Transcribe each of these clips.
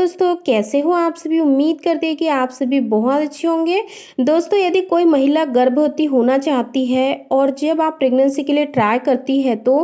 दोस्तों कैसे हो आप सभी। उम्मीद करते हैं कि आप सभी बहुत अच्छे होंगे। दोस्तों यदि कोई महिला गर्भवती होना चाहती है और जब आप प्रेगनेंसी के लिए ट्राई करती है तो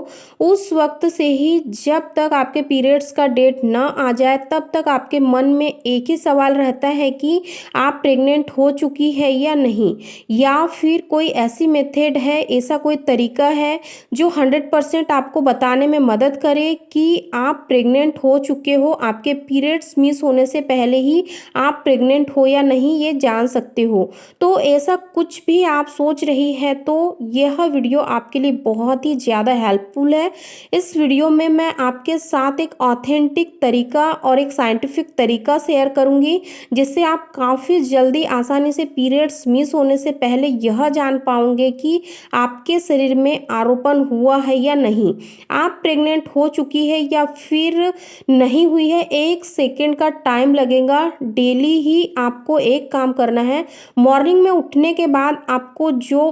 उस वक्त से ही जब तक आपके पीरियड्स का डेट ना आ जाए तब तक आपके मन में एक ही सवाल रहता है कि आप प्रेग्नेंट हो चुकी है या नहीं, या फिर कोई ऐसी मेथड है, ऐसा कोई तरीका है जो 100% आपको बताने में मदद करे कि आप प्रेग्नेंट हो चुके हो, आपके पीरियड्स मिस होने से पहले ही आप प्रेग्नेंट हो या नहीं ये जान सकते हो। तो ऐसा कुछ भी आप सोच रही है तो यह वीडियो आपके लिए बहुत ही ज़्यादा हेल्पफुल है। इस वीडियो में मैं आपके साथ एक ऑथेंटिक तरीका और एक साइंटिफिक तरीका शेयर करूंगी जिससे आप काफ़ी जल्दी आसानी से पीरियड्स मिस होने से पहले यह जान पाओगे कि आपके शरीर में आरोपण हुआ है या नहीं, आप प्रेग्नेंट हो चुकी है या फिर नहीं हुई है। 1 सेकेंड का टाइम लगेगा। डेली ही आपको एक काम करना है, मॉर्निंग में उठने के बाद आपको जो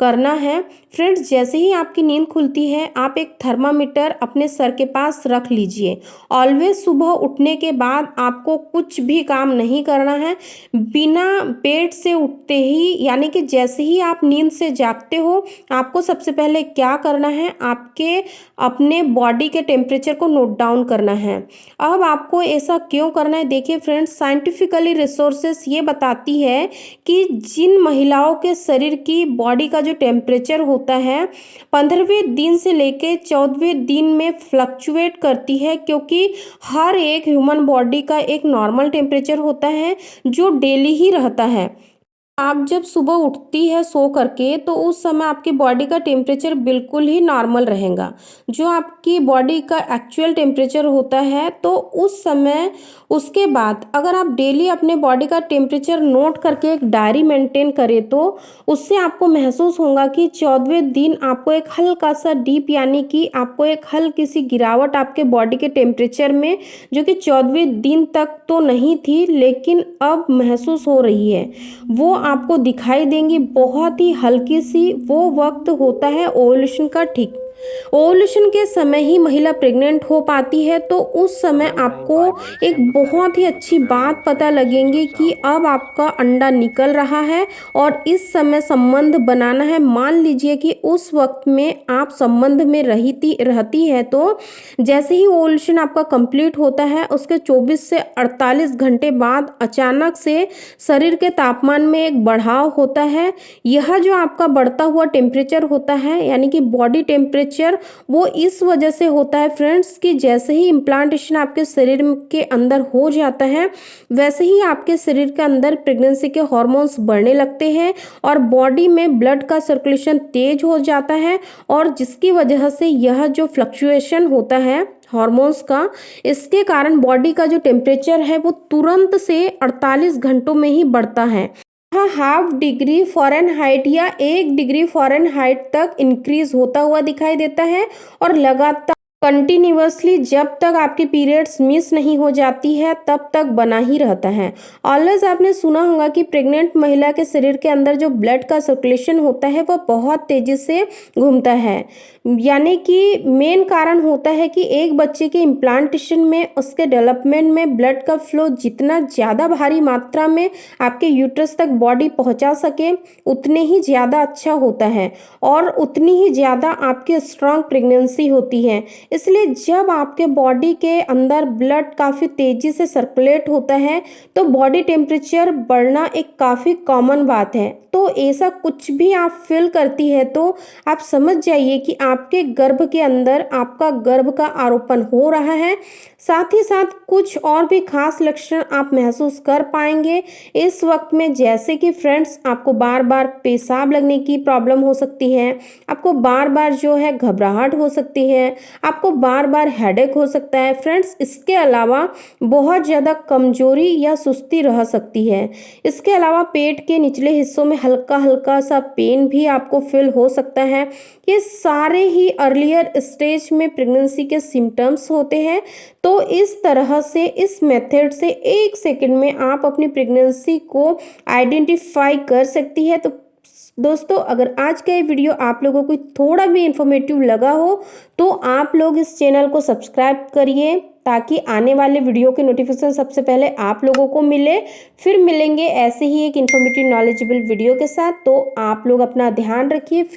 करना है फ्रेंड्स, जैसे ही आपकी नींद खुलती है आप एक थर्मामीटर अपने सर के पास रख लीजिए। ऑलवेज सुबह उठने के बाद आपको कुछ भी काम नहीं करना है। बिना बेड से उठते ही यानी कि जैसे ही आप नींद से जागते हो आपको सबसे पहले क्या करना है, आपके अपने बॉडी के टेम्परेचर को नोट डाउन करना है। अब आपको ऐसा क्यों करना है, देखिए फ्रेंड्स, साइंटिफिकली रिसोर्सेस ये बताती है कि जिन महिलाओं के शरीर की बॉडी का जो टेम्परेचर होता है 15वें दिन से लेके 14वें दिन में फ्लक्चुएट करती है, क्योंकि हर एक ह्यूमन बॉडी का एक नॉर्मल टेम्परेचर होता है जो डेली ही रहता है। आप जब सुबह उठती है सो करके तो उस समय आपकी बॉडी का टेम्परेचर बिल्कुल ही नॉर्मल रहेगा। जो आपकी बॉडी का एक्चुअल टेम्परेचर होता है तो उस समय उसके बाद अगर आप डेली अपने बॉडी का टेम्परेचर नोट करके एक डायरी मेंटेन करें तो उससे आपको महसूस होगा कि 14वें दिन आपको एक हल्का सा डीप यानी कि आपको एक हल्की सी गिरावट आपके बॉडी के टेम्परेचर में, जो कि 14वें दिन तक तो नहीं थी लेकिन अब महसूस हो रही है, वो आपको दिखाई देंगी। बहुत ही हल्की सी वो वक्त होता है ओव्यूलेशन का। ठीक, ओव्यूलेशन के समय ही महिला प्रेग्नेंट हो पाती है, तो उस समय आपको एक बहुत ही अच्छी बात पता लगेंगी कि अब आपका अंडा निकल रहा है और इस समय संबंध बनाना है। मान लीजिए कि उस वक्त में आप संबंध में रहती है तो जैसे ही ओव्यूलेशन आपका कंप्लीट होता है उसके 24 से 48 घंटे बाद अचानक से शरीर के तापमान में एक बढ़ाव होता है। यह जो आपका बढ़ता हुआ टेम्परेचर होता है यानी कि बॉडी टेम्परेचर, वो इस वजह से होता है फ्रेंड्स कि जैसे ही इम्प्लांटेशन आपके शरीर के अंदर हो जाता है वैसे ही आपके शरीर के अंदर प्रेगनेंसी के हार्मोन्स बढ़ने लगते हैं और बॉडी में ब्लड का सर्कुलेशन तेज हो जाता है, और जिसकी वजह से यह जो फ्लक्चुएशन होता है हार्मोन्स का, इसके कारण बॉडी का जो टेम्परेचर है वो तुरंत से 48 घंटों में ही बढ़ता है। हाफ डिग्री फ़ारेनहाइट या 1 डिग्री फ़ारेनहाइट तक इंक्रीज होता हुआ दिखाई देता है और लगातार कंटिन्यूअसली जब तक आपकी पीरियड्स मिस नहीं हो जाती है तब तक बना ही रहता है। ऑलवेज आपने सुना होगा कि प्रेग्नेंट महिला के शरीर के अंदर जो ब्लड का सर्कुलेशन होता है वो बहुत तेजी से घूमता है, यानी कि मेन कारण होता है कि एक बच्चे के इम्प्लांटेशन में उसके डेवलपमेंट में ब्लड का फ्लो जितना ज़्यादा भारी मात्रा में आपके यूट्रस तक बॉडी पहुंचा सके उतने ही ज़्यादा अच्छा होता है और उतनी ही ज़्यादा आपकी स्ट्रांग प्रेगनेंसी होती है। इसलिए जब आपके बॉडी के अंदर ब्लड काफ़ी तेज़ी से सर्कुलेट होता है तो बॉडी टेम्परेचर बढ़ना एक काफ़ी कॉमन बात है। तो ऐसा कुछ भी आप फील करती है तो आप समझ जाइए कि आपके गर्भ के अंदर आपका गर्भ का आरोपण हो रहा है। साथ ही साथ कुछ और भी खास लक्षण आप महसूस कर पाएंगे इस वक्त में, जैसे कि फ्रेंड्स आपको बार बार पेशाब लगने की प्रॉब्लम हो सकती है, आपको बार बार जो है घबराहट हो सकती है, आपको बार बार हेडेक हो सकता है फ्रेंड्स। इसके अलावा बहुत ज़्यादा कमजोरी या सुस्ती रह सकती है। इसके अलावा पेट के निचले हिस्सों में हल्का हल्का सा पेन भी आपको फील हो सकता है। ये सारे ही अर्लियर स्टेज में प्रेगनेंसी के सिम्टम्स होते हैं। तो इस तरह से इस मेथड से 1 सेकंड में आप अपनी प्रेगनेंसी को आइडेंटिफाई कर सकती है। तो दोस्तों अगर आज का ये वीडियो आप लोगों को थोड़ा भी इंफॉर्मेटिव लगा हो तो आप लोग इस चैनल को सब्सक्राइब करिए ताकि आने वाले वीडियो के नोटिफिकेशन सबसे पहले आप लोगों को मिले। फिर मिलेंगे ऐसे ही एक इन्फॉर्मेटिव नॉलेजेबल वीडियो के साथ। तो आप लोग अपना ध्यान रखिए। फिर